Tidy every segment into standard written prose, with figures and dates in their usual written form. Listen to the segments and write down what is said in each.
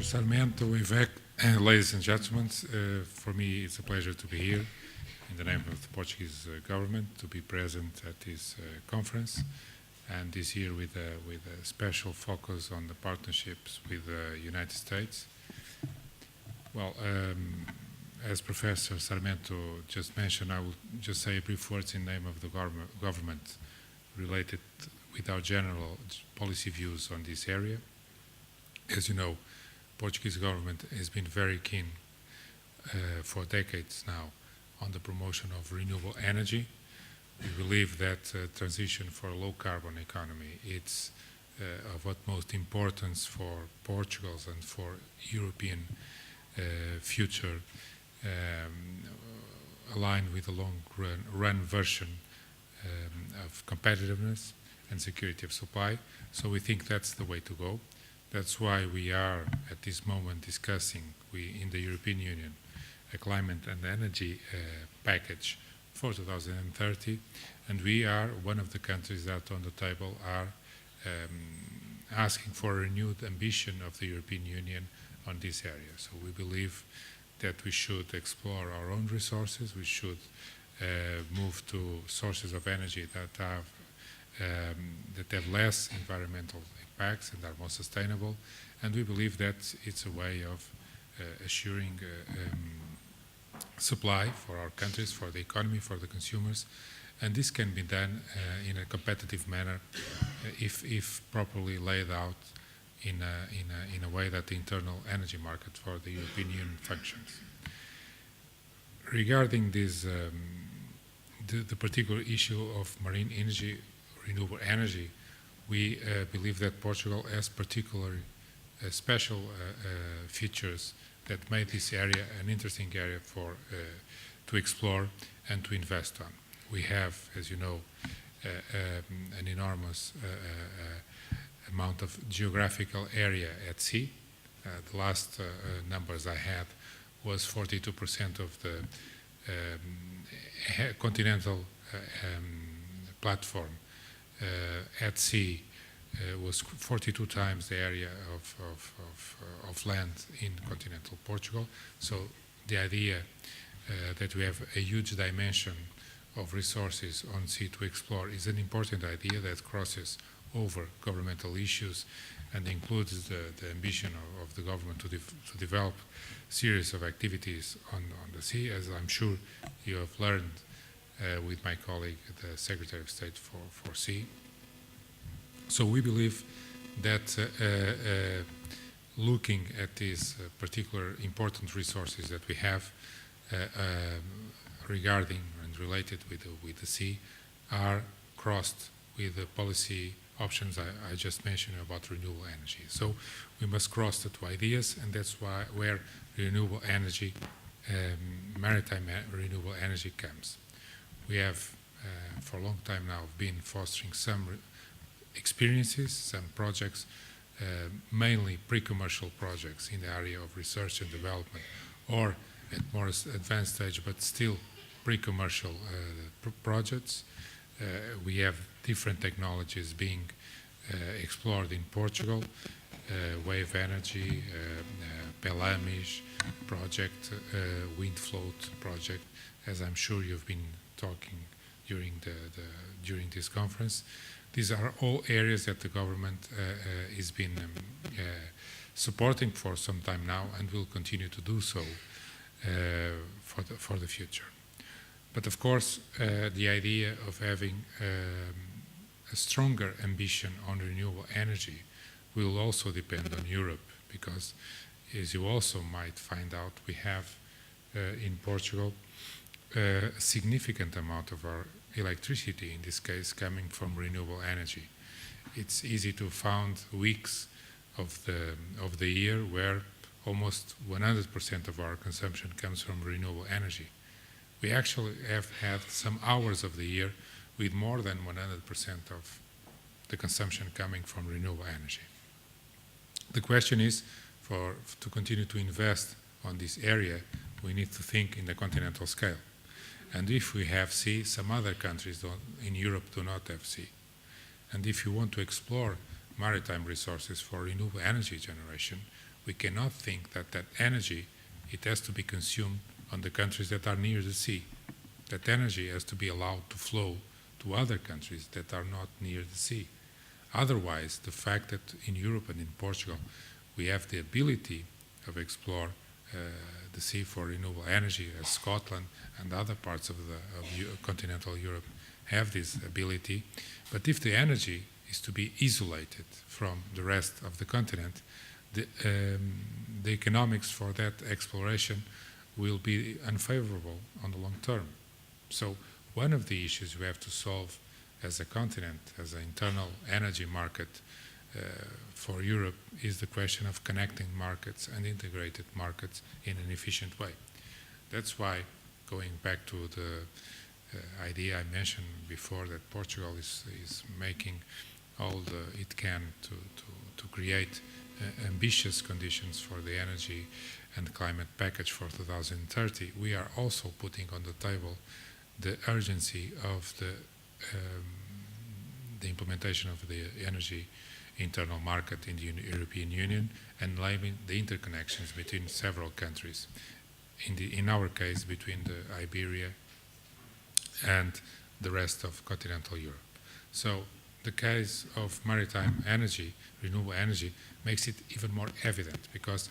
Sarmento, Ivec, ladies and gentlemen, for me it's a pleasure to be here in the name of the Portuguese government to be present at this conference, and this year with a special focus on the partnerships with the United States. Well, as Professor Sarmento just mentioned, I will just say a brief words in the name of the government related with our general policy views on this area. As you know, Portuguese government has been very keen for decades now on the promotion of renewable energy. We believe that transition for a low-carbon economy is of utmost importance for Portugal's and for European future, aligned with the long-run version of competitiveness and security of supply. So we think that's the way to go. That's why we are at this moment discussing in the European Union a climate and energy package for 2030, and we are one of the countries that on the table are asking for a renewed ambition of the European Union on this area. So we believe that we should explore our own resources, we should move to sources of energy that have less environmental impacts and are more sustainable, and we believe that it's a way of assuring supply for our countries, for the economy, for the consumers, and this can be done in a competitive manner if properly laid out in a way that the internal energy market for the European Union functions. Regarding this, the particular issue of marine energy, renewable energy, we believe that Portugal has particularly special features that made this area an interesting area to explore and to invest on. We have, as you know, an enormous amount of geographical area at sea. The last numbers I had was 42% of the continental platform at sea was 42 times the area of land in continental Portugal. So the idea that we have a huge dimension of resources on sea to explore is an important idea that crosses over governmental issues and includes the ambition of the government to develop a series of activities on the sea, as I'm sure you have learned with my colleague, the Secretary of State for Sea. So we believe that looking at these particular important resources that we have regarding and related with the sea are crossed with the policy options I just mentioned about renewable energy. So we must cross the two ideas, and that's where renewable energy, maritime renewable energy comes. We have for a long time now been fostering some experiences, some projects, mainly pre-commercial projects in the area of research and development, or at more advanced stage, but still pre-commercial projects. We have different technologies being explored in Portugal, wave energy, Pelamis project, wind float project, as I'm sure you've been talking during this conference. These are all areas that the government has been supporting for some time now and will continue to do so for the future. But of course, the idea of having a stronger ambition on renewable energy will also depend on Europe, because as you also might find out, we have in Portugal a significant amount of our electricity, in this case, coming from renewable energy. It's easy to find weeks of the year where almost 100% of our consumption comes from renewable energy. We actually have had some hours of the year with more than 100% of the consumption coming from renewable energy. The question is, to continue to invest on this area, we need to think in the continental scale. And if we have sea, some other countries in Europe do not have sea. And if you want to explore maritime resources for renewable energy generation, we cannot think that that energy, it has to be consumed on the countries that are near the sea. That energy has to be allowed to flow to other countries that are not near the sea. Otherwise, the fact that in Europe and in Portugal we have the ability of explore the sea for renewable energy, as Scotland and other parts of continental Europe have this ability, but if the energy is to be isolated from the rest of the continent, the economics for that exploration will be unfavorable on the long term. So one of the issues we have to solve as a continent, as an internal energy market for Europe, is the question of connecting markets and integrated markets in an efficient way. That's why, going back to the idea I mentioned before, that Portugal is making all it can to create ambitious conditions for the energy and climate package for 2030, we are also putting on the table the urgency of the implementation of the energy internal market in the European Union and naming the interconnections between several countries. In our case, between the Iberia and the rest of continental Europe. So the case of maritime energy, renewable energy, makes it even more evident because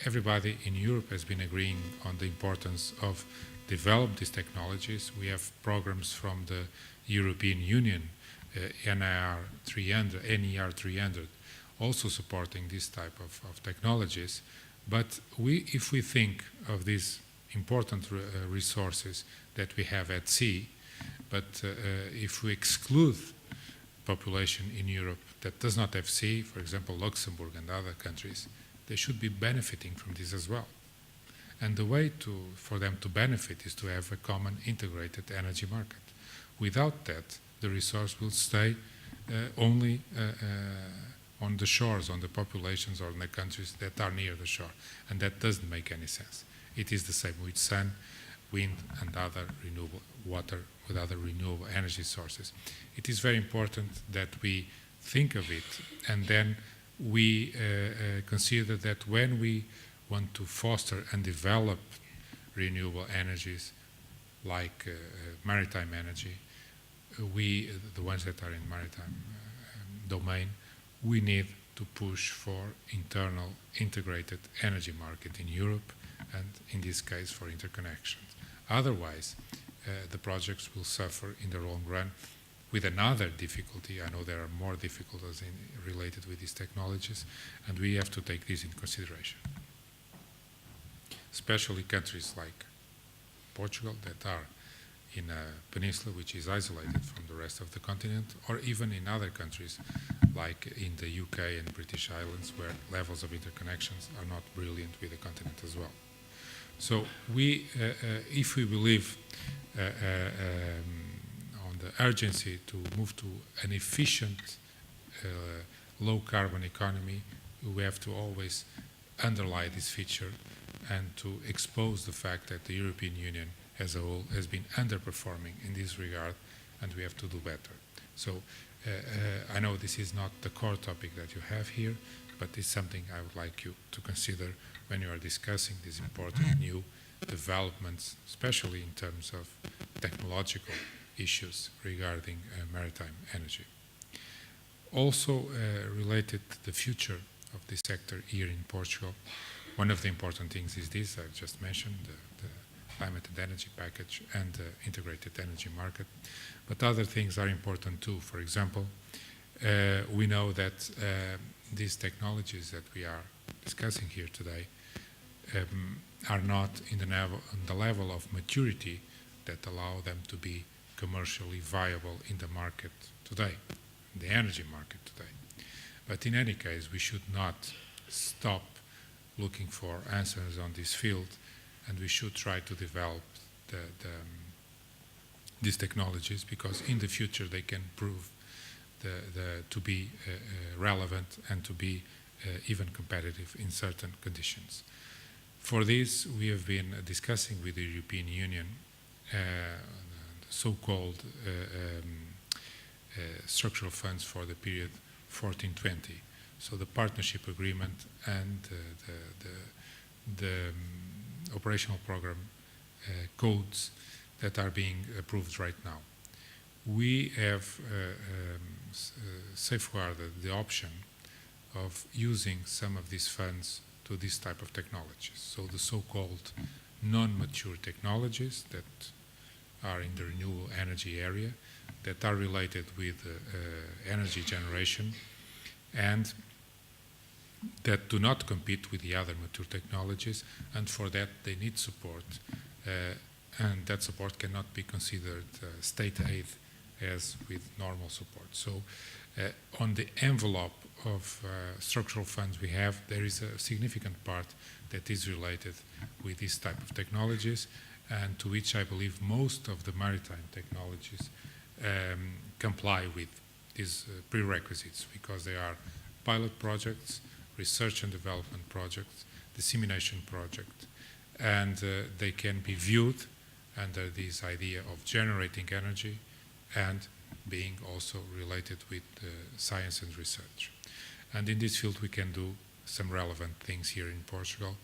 everybody in Europe has been agreeing on the importance of develop these technologies. We have programs from the European Union, NER 300, also supporting this type of technologies. But if we think of these important resources that we have at sea, but if we exclude population in Europe that does not have sea, for example, Luxembourg and other countries, they should be benefiting from this as well. And the way for them to benefit is to have a common integrated energy market. Without that, the resource will stay only on the shores, on the populations or in the countries that are near the shore. And that doesn't make any sense. It is the same with sun, wind, and other renewable water, with other renewable energy sources. It is very important that we think of it, and then we consider that when we want to foster and develop renewable energies like maritime energy, the ones that are in maritime domain, we need to push for internal integrated energy market in Europe, and in this case for interconnections. Otherwise, the projects will suffer in the long run with another difficulty. I know there are more difficulties related with these technologies, and we have to take this into consideration. Especially countries like Portugal that are in a peninsula which is isolated from the rest of the continent, or even in other countries like in the UK and British Islands, where levels of interconnections are not brilliant with the continent as well. So if we believe on the urgency to move to an efficient, low-carbon economy, we have to always underline this feature and to expose the fact that the European Union as a whole has been underperforming in this regard, and we have to do better. So I know this is not the core topic that you have here, but it's something I would like you to consider when you are discussing these important new developments, especially in terms of technological issues regarding maritime energy. Also related to the future of this sector here in Portugal, one of the important things is this I've just mentioned, the climate and energy package and the integrated energy market. But other things are important too. For example, we know that these technologies that we are discussing here today are not in the level of maturity that allow them to be commercially viable in the market today, the energy market today. But in any case, we should not stop looking for answers on this field, and we should try to develop these technologies, because in the future they can prove to be relevant and to be even competitive in certain conditions. For this, we have been discussing with the European Union the so-called structural funds for the period 14-20. So the partnership agreement and the operational program codes that are being approved right now. We have safeguarded the option of using some of these funds to this type of technologies. So the so-called non-mature technologies that are in the renewable energy area, that are related with energy generation, and that do not compete with the other mature technologies, and for that they need support, and that support cannot be considered state aid as with normal support. So on the envelope of structural funds we have, there is a significant part that is related with this type of technologies, and to which I believe most of the maritime technologies comply with these prerequisites, because they are pilot projects, research and development projects, dissemination projects, and they can be viewed under this idea of generating energy and being also related with science and research. And in this field we can do some relevant things here in Portugal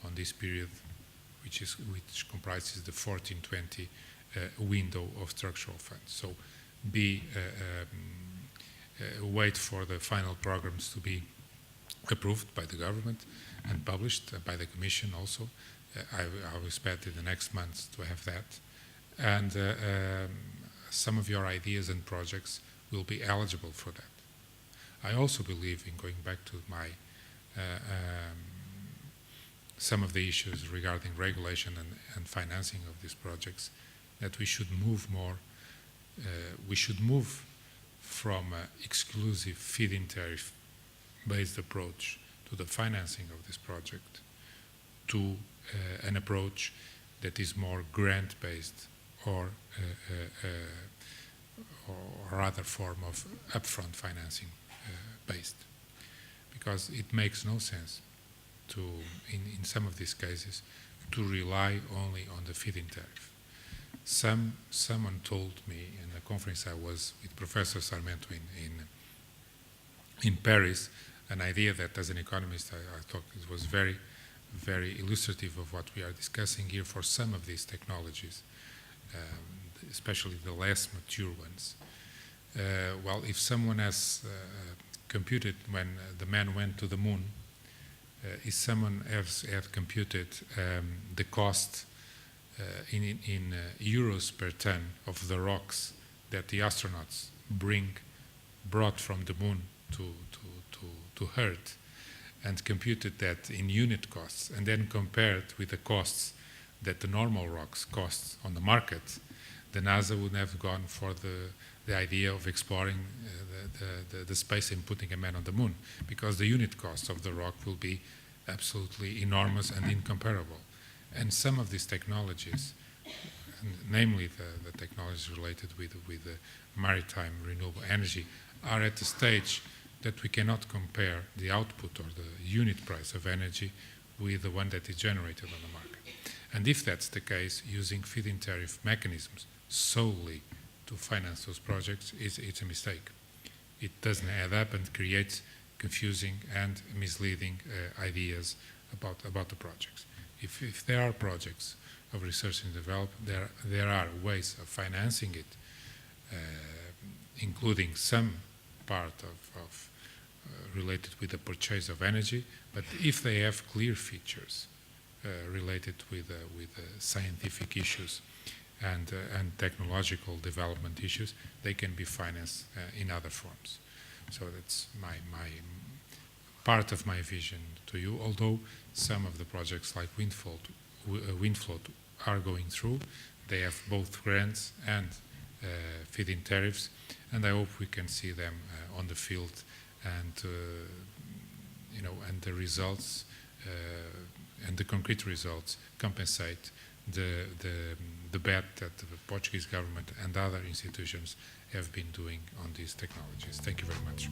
on this period, which comprises the 14-20 window of structural funds. So wait for the final programs to be approved by the government and published by the Commission also. I will expect in the next months to have that. And some of your ideas and projects will be eligible for that. I also believe, in going back to my some of the issues regarding regulation and financing of these projects, that we should move more. We should move from an exclusive feed-in tariff-based approach to the financing of this project to an approach that is more grant-based or other form of upfront financing based, because it makes no sense to, in some of these cases, to rely only on the feed-in tariff. Someone told me in a conference I was with Professor Sarmento in Paris, an idea that as an economist I thought it was very, very illustrative of what we are discussing here for some of these technologies, especially the less mature ones. Well, if someone has computed when the man went to the moon, if someone else had computed the cost in euros per ton of the rocks that the astronauts brought from the moon to Earth, and computed that in unit costs, and then compared with the costs that the normal rocks cost on the market, the NASA would have gone for the idea of exploring the space and putting a man on the moon, because the unit cost of the rock will be absolutely enormous and incomparable. And some of these technologies, namely the technologies related with the maritime renewable energy, are at a stage that we cannot compare the output or the unit price of energy with the one that is generated on the market. And if that's the case, using feed-in tariff mechanisms solely to finance those projects, it's a mistake. It doesn't add up and creates confusing and misleading ideas about the projects. If there are projects of research and development, there are ways of financing it, including some part of related with the purchase of energy, but if they have clear features related with scientific issues and technological development issues, they can be financed in other forms. So that's my part of my vision to you, although some of the projects like Windfloat are going through. They have both grants and feed-in tariffs, and I hope we can see them on the field, and and the results and the concrete results compensate the bet that the Portuguese government and other institutions have been doing on these technologies. Thank you very much.